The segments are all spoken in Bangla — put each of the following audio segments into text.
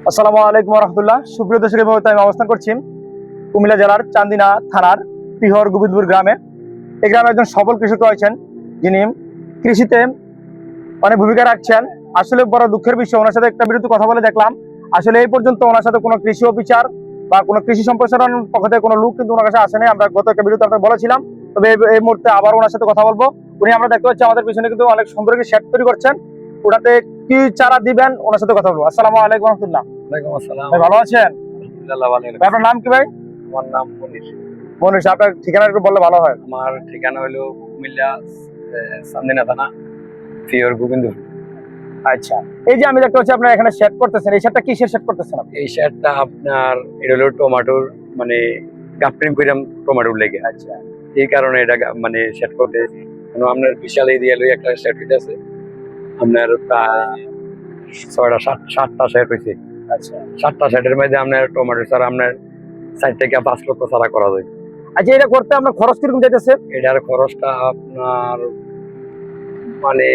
আসসালামু আলাইকুম রহমতুল্লাহ। সুপ্রিয় দর্শক, আমি অবস্থান করছি কুমিল্লা জেলার চান্দিনা থানার পিহর গোবিন্দপুর গ্রামে। এই গ্রামে একজন সফল কৃষক রয়েছেন, যিনি কৃষিতে অনেক ভূমিকা রাখছেন। আসলে বড় দুঃখের বিষয়, ওনার সাথে একটা বিরতি কথা বলে দেখলাম, আসলে এই পর্যন্ত ওনার সাথে কোনো কৃষি অফিসার বা কোনো কৃষি সম্প্রসারণ পক্ষ থেকে কোনো লোক কিন্তু ওনার কাছে আসেনি। আমরা গত একটা বিরতি আপনাকে বলেছিলাম, তবে এই মুহূর্তে আবার ওনার সাথে কথা বলবো। উনি আমরা দেখতে পাচ্ছি আমাদের পিছনে কিন্তু অনেক সুন্দর একটি শেড তৈরি করছেন। ওটাতে কি চারা দিবেন ওনার সাথে কথা বলবো। আসসালামু আলাইকুম রহমতুল্লাহ। ওয়ালাইকুম আসসালাম। ভাই ভালো আছেন? আলহামদুলিল্লাহ ভালো আছি। আপনার নাম কি ভাই? আমার নাম মনির। মনীষ, আপনার ঠিকানা একটু বললে ভালো হয়। আমার ঠিকানা হলো কুমিল্লা চান্দিনা থানা পিওর গোবিন্দপুর। আচ্ছা, এই যে আমি দেখতে পাচ্ছি আপনার এখানে শেড করতেছেন, এই শেডটা কিসের শেড করতেছেন আপনি? এই শার্টটা আপনার এটা হলো টমেটোর মানে গাফটিং কইরাম টমেটোর লেগে। আচ্ছা এই কারণে এটা মানে সেট করতে আপনার বিশাল এরিয়া লই একটা সেট হইতেছে। আপনার প্রায় 6টা সেট হয়েছে। আচ্ছা 7টা সেটের মধ্যে আপনার টমেটো ছাড়া আপনার 4 থেকে 5 লক্ষ ছাড়া করা যায়। আচ্ছা, এটা করতে আপনার খরচ কিরকম যাইতেছে? এটার খরচটা আপনার মানে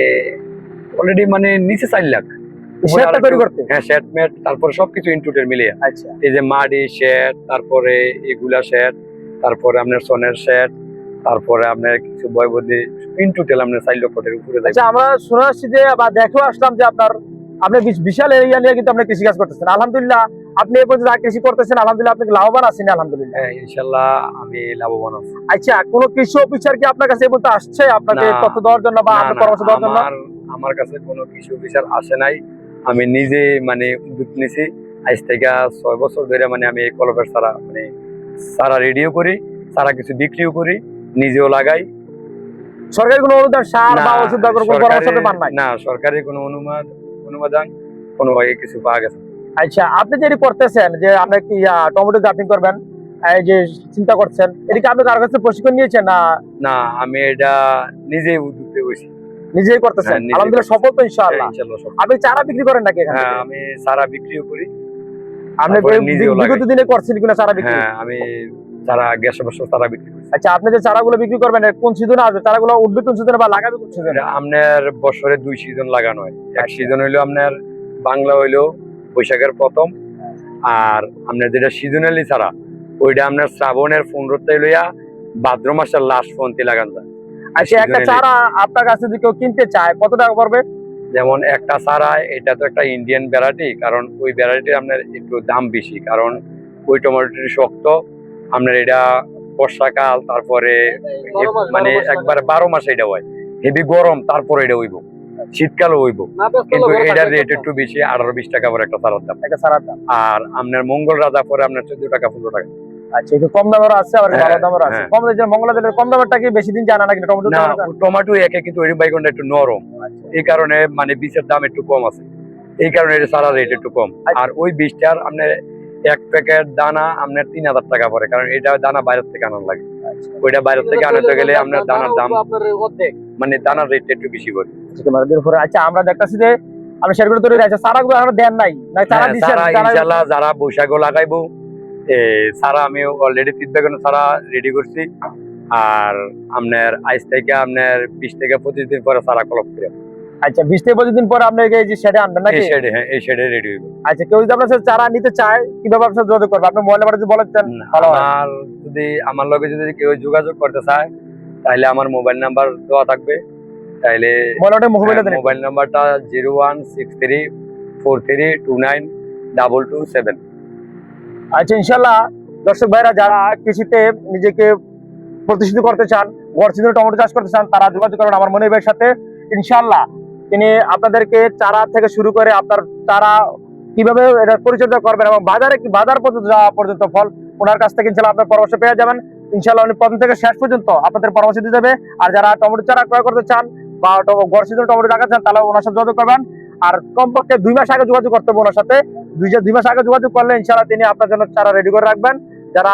অলরেডি মানে নিচে 4 লাখ। শেডটা তৈরি করতে? হ্যাঁ, শেড মেট তারপরে সবকিছু ইনক্লুডেড মিলিয়ে। আচ্ছা এই যে মাটি শেড, তারপরে এগুলা শেড, তারপরে আপনার সোনের শেড, তারপরে আপনার কিছু বয়বদি ইনটোটাল আপনার 4 লক্ষের উপরে যায়। আচ্ছা, আমরা শুনে আসছি যে বা দেখেও আসলাম যে আপনি বিশাল এরিয়া নিয়ে কিন্তু আপনি কৃষি কাজ করতেছেন। আলহামদুলিল্লাহ, আপনি এই পর্যন্ত যা কৃষি করতেছেন আলহামদুলিল্লাহ আপনি লাভবান আছেন আলহামদুলিল্লাহ। হ্যাঁ, ইনশাআল্লাহ আমি লাভবান আছি। আচ্ছা, কোন কৃষি অফিসার কি আপনার কাছে এই পর্যন্ত আসছে আপনাকে না, তথ্য দেওয়ার জন্য বা না, আপনার না, পরামর্শ দেওয়ার জন্য? আমার কাছে কোনো কৃষি অফিসার আসে নাই। আমি নিজে মানে উদ্যোগ নিছি। আজ থেকে 6 বছর ধরে মানে আমি এই কলপের সারা রেডিও করি, সারা কিছু বিক্রিও করি, নিজেও লাগাই। সরকারি কোনো অনুদান সার বা না, ওষুধ বা কোনো পরামর্শ আপনি পান নাই? না, সরকারি কোনো অনুমোদন কোনো কিছু পাওয়া গেছে না। আচ্ছা, আপনি যেটি করতেছেন যে আপনি কি টমেটো গার্ডেনিং করবেন, এই যে চিন্তা করছেন, এটা কি আপনি কারো কাছে প্রশিক্ষণ নিয়েছেন না না, আমি এটা নিজেই উদ্যোগ নিয়েছি। নিজেই করতেছেন? হ্যাঁ, নিজেই আলহামদুলিল্লাহ সফল তো ইনশাআল্লাহ। ইনশাআল্লাহ সব। আপনি চারা বিক্রি করেন নাকি এখান হ্যাঁ, থেকে? আমি সারা বিক্রিও করি। আপনি তারপরে নিজেও লাগাই। বিগত দিনে করছেন কিনা চারা বিক্রি? হ্যাঁ, আমি সারা 150 বছর সারা বিক্রি করি। আচ্ছা, আপনি যে চারাগুলো বিক্রি করবেন কোন সিজনে আসবে? চারাগুলো উঠবে কোন সিজনে বা লাগাবে কোন সিজনে? এটা আপনার বছরে 2 সিজন লাগানো হয়। এক সিজন হইলো আপনার বাংলা হইলো বৈশাখের প্রথম, আর আপনার যেটা সিজনালি ছাড়া ওইটা আপনার শ্রাবণের 15 লইয়া ভাদ্র মাসের লাস্ট পর্যন্ত লাগান যায়। আচ্ছা, একটা seasonally। চারা আপনার কাছে যদি কেউ কিনতে চায় কত টাকা পড়বে? যেমন একটা চারা, এটা তো একটা ইন্ডিয়ান ভ্যারাইটি, কারণ ওই ভ্যারাইটির আপনার একটু দাম বেশি, কারণ ওই টমেটোটি শক্ত। আপনার এটা বর্ষাকাল, তারপরে মানে একবার 12 মাসে এটা হয়। হেভি গরম, তারপরে এটা হইব, শীতকালও হইব, কিন্তু এটার রেট একটু বেশি, 18-20 টাকা করে একটা চারার দাম। একটা চারার দাম। আর আপনার মঙ্গল রাজা পরে আপনার 14 টাকা 15 টাকা। আচ্ছা, একটু কম দামেরও আছে আবার ভালো দামেরও আছে। হ্যাঁ। কম দামের মঙ্গলাদের কম দামেরটা কি বেশি দিন জানা নাকি টমেটো? না, টমেটো একে কিন্তু ওই বাইগনটা একটু নরম, এই কারণে মানে বীজের দাম একটু কম আছে, এই কারণে এটা সারা রেট একটু কম। আর ওই বীজটার আপনার এক প্যাকেট দানা আপনার 3000 টাকা পড়ে, কারণ এটা দানা বাইরের থেকে আনার লাগে। ওইটা বাইরের থেকে আনাতে গেলে আপনার দানার দাম মানে দানার রেট একটু বেশি পড়ে। আচ্ছা, আমরা দেখতেছি যে আপনি শেয়ার করে তৈরি আছে, চারাগুলো আমরা দেন নাই না? চারা দিচ্ছেন? ইনশাআল্লাহ যারা বৈশাখও লাগাইবো, সারা আমি অলরেডি 3 বেগুন সারা রেডি করছি। আর আপনার আজ থেকে আপনার 20 থেকে 25 দিন পরে সারা কলপ করে। আচ্ছা, 20 থেকে 25 দিন পরে আপনি এই যে শেডে আনবেন নাকি? এই শেডে রেডি হইব। আচ্ছা, কেউ যদি আপনার সাথে চারা নিতে চায় কিভাবে আপনার সাথে যোগাযোগ করবে? আপনি মোবাইল নাম্বার যদি বলেন ভালো হয়। আমার লগে যদি কেউ যোগাযোগ করতে চায় তাহলে আমার মোবাইল নাম্বার দেওয়া থাকবে। তাইলে মোবাইল নাম্বারটা 016343292227। আচ্ছা, ইনশাআল্লাহ দর্শক ভাইরা যারা কৃষিতে নিজেকে প্রতিষ্ঠিত করতে চান, গড় সিজনে টমেটো চাষ করতে চান, তারা যোগাযোগ করবেন আমার মনির ভাইয়ের সাথে। ইনশাআল্লাহ তিনি আপনাদেরকে চারা থেকে শুরু করে আপনার চারা কিভাবে এটা পরিচর্যা করবেন এবং বাজার পর্যন্ত যাওয়া পর্যন্ত ফল ওনার কাছ থেকে ইনশাআল্লাহ আপনার পরামর্শ পেয়ে যাবেন। ইনশাআল্লাহ উনি প্রথম থেকে শেষ পর্যন্ত আপনাদের পরামর্শ দিয়ে যাবে। আর যারা টমেটো চারা ক্রয় করতে চান বা গড় সিজনে টমেটো লাগাতে চান তাহলে ওনার সাথে যোগাযোগ করবেন। আর কমপক্ষে 2 মাস আগে যোগাযোগ করতে হবে ওনার সাথে। 2 মাস আগে যোগাযোগ করলে ইনশাআল্লাহ তিনি আপনার জন্য চারা রেডি করে রাখবেন। যারা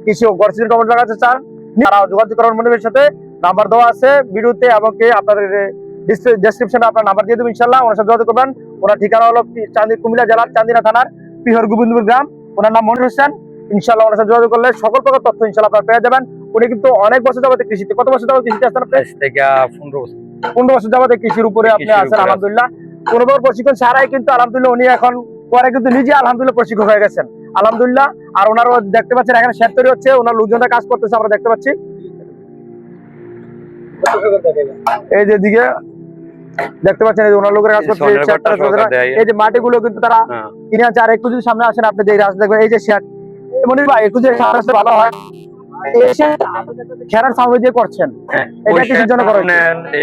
কৃষি ও গড় সিজনে টমেটো লাগাতে চান তারা যোগাযোগ করার মনিরের সাথে। নাম্বার দেওয়া আছে ভিডিওতে এবং আপনাদের ডেসক্রিপশনে আপনার নাম্বার দিয়ে দেবো। ইনশাআল্লাহ ওনার সাথে যোগাযোগ করবেন। ওনার ঠিকানা হলো কুমিল্লা জেলার চান্দিনা থানার পিহর গোবিন্দপুর গ্রাম। ওনার নাম মনির হোসেন। ইনশাআল্লাহ ওনার সাথে যোগাযোগ করলে সকল প্রকার তথ্য ইনশাআল্লাহ আপনারা পেয়ে যাবেন। উনি কিন্তু অনেক বছর যাবত কৃষিতে, কত বছর যাবত কৃষিতে আছেন আপনি? 15 বছর যাবত কৃষির উপরে আপনি আছেন আলহামদুলিল্লাহ। কোনো প্রশিক্ষণ ছাড়াই কিন্তু আলহামদুলিল্লাহ উনি এখন পরে কিন্তু নিজে আলহামদুলিল্লাহ প্রশিক্ষক হয়ে গেছেন আলহামদুলিল্লাহ। আর ওনারও দেখতে পাচ্ছেন এখানে শেড তৈরি হচ্ছে, ওনার লোকজনরা কাজ করতেছে আমরা দেখতে পাচ্ছি। এই যে দিকে দেখতে পাচ্ছেন এই যে ওনার লোকের কাজ করছে, এই সরকার দেয়। এই যে মাটিগুলো কিন্তু তারা হ্যাঁ। কিনে আনছে। আর একটু যদি সামনে আসেন আপনি যে রাস্তা দেখবেন এই যে শেড, মনির ভাই একটু যে সামনে আসলে ভালো হয়। এই শেড খেরার সামনে দিয়ে করছেন, এটা কিসের জন্য করেন?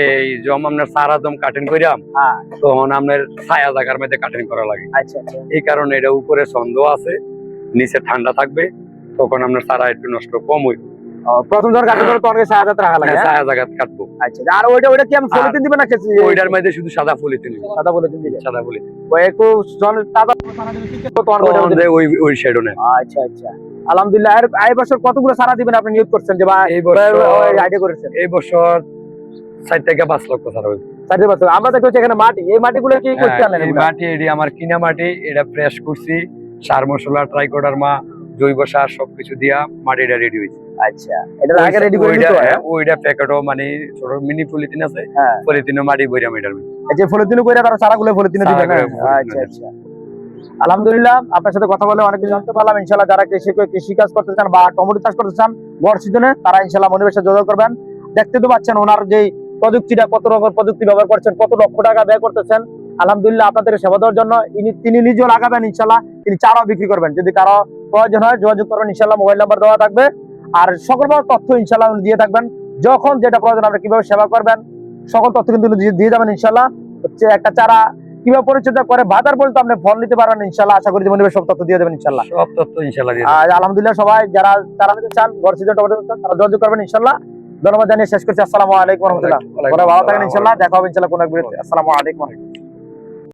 এই জম আপনার সারা জম কাটিং করিলাম, হ্যাঁ তখন আপনার ছায়া জায়গার মধ্যে কাটিং করা লাগে। আচ্ছা আচ্ছা। এই কারণে এটা উপরে ছন্দ আছে, নিচে ঠান্ডা থাকবে, তখন আপনার সারা একটু নষ্ট কম হইব। প্রথম যখন কাটিং করে তখন ছায়া জায়গা রাখা লাগে। ছায়া জায়গা কাটবো। আচ্ছা, আর ওইটা কি আমি পলিথিন দিবেন না কেসি? ওইটার মধ্যে শুধু সাদা পলিথিন, সাদা পলিথিন দিবেন। সাদা পলিথিন ওই একটু জন সাদা ওই শেডও নেই। আচ্ছা আচ্ছা আলহামদুলিল্লাহ। আর এই বছর কতগুলো সারা দিবেন আপনি নিয়োগ করছেন যে বা এই বছর আইডিয়া করেছেন? এই বছর 4 থেকে 5 লক্ষ সারা হইবে। 4 বছর। আমরা দেখতে পাচ্ছি এখানে মাটি, এই মাটিগুলো কি করতে আনলেন? এই মাটি এটি আমার কিনা মাটি, এটা ফ্রেশ করছি, সার মশলা ট্রাইকোডার্মা জৈব সার সবকিছু দিয়া মাটিটা রেডি হইছে। আচ্ছা, এটা আগে রেডি করে নিতে হয়। ওইটা প্যাকেটও মানে ছোট মিনি পলিথিন আছে, হ্যাঁ পলিথিনে মাটি ভইরা মিটার মধ্যে। এই যে পলিথিন কইরা তারা সারাগুলো পলিথিনে দিবেন। আচ্ছা আচ্ছা আলহামদুলিল্লাহ, আপনার সাথে কথা বলে অনেক কিছু জানতে পারলাম। ইনশাআল্লাহ যারা কৃষি কাজ করতে চান বা টমেটো চাষ করতে চান গড় সিজনে, তারা ইনশাআল্লাহ মনিরের সাথে যোগাযোগ করবেন। দেখতে তো পাচ্ছেন ওনার যে প্রযুক্তিটা, কত রকম প্রযুক্তি ব্যবহার করছেন, কত লক্ষ টাকা ব্যয় করতেছেন। আলহামদুলিল্লাহ আপনাদের সেবা দেওয়ার জন্য তিনি নিজেও লাগাবেন, ইনশাআল্লাহ তিনি চারাও বিক্রি করবেন। যদি কারো প্রয়োজন হয় যোগাযোগ করবেন, ইনশাআল্লাহ মোবাইল নাম্বার দেওয়া থাকবে। আর সকল তথ্য ইনশাআল্লাহ উনি দিয়ে থাকবেন। যখন যেটা প্রয়োজন আপনি কিভাবে সেবা করবেন সকল তথ্য কিন্তু দিয়ে যাবেন ইনশাআল্লাহ। হচ্ছে একটা চারা কিভাবে পরিচর্যা করে বাজার পর্যন্ত আপনি ফল নিতে পারবেন ইনশাআল্লাহ। আশা করি যে মনিবের সব তথ্য দিয়ে দেবেন ইনশাআল্লাহ। সব তথ্য ইনশাআল্লাহ দিয়ে আর আলহামদুলিল্লাহ সবাই যারা চারা নিতে চান গড় সিজন টমেটো চান তারা যোগাযোগ করবেন ইনশাআল্লাহ। ধন্যবাদ জানিয়ে শেষ করছি। আসসালামু আলাইকুম ওয়া রাহমাতুল্লাহ। ভালো থাকেন ইনশাআল্লাহ। দেখা হবে ইনশাআল্লাহ কোন এক ভিডিওতে। আসসালামু আলাইকুম।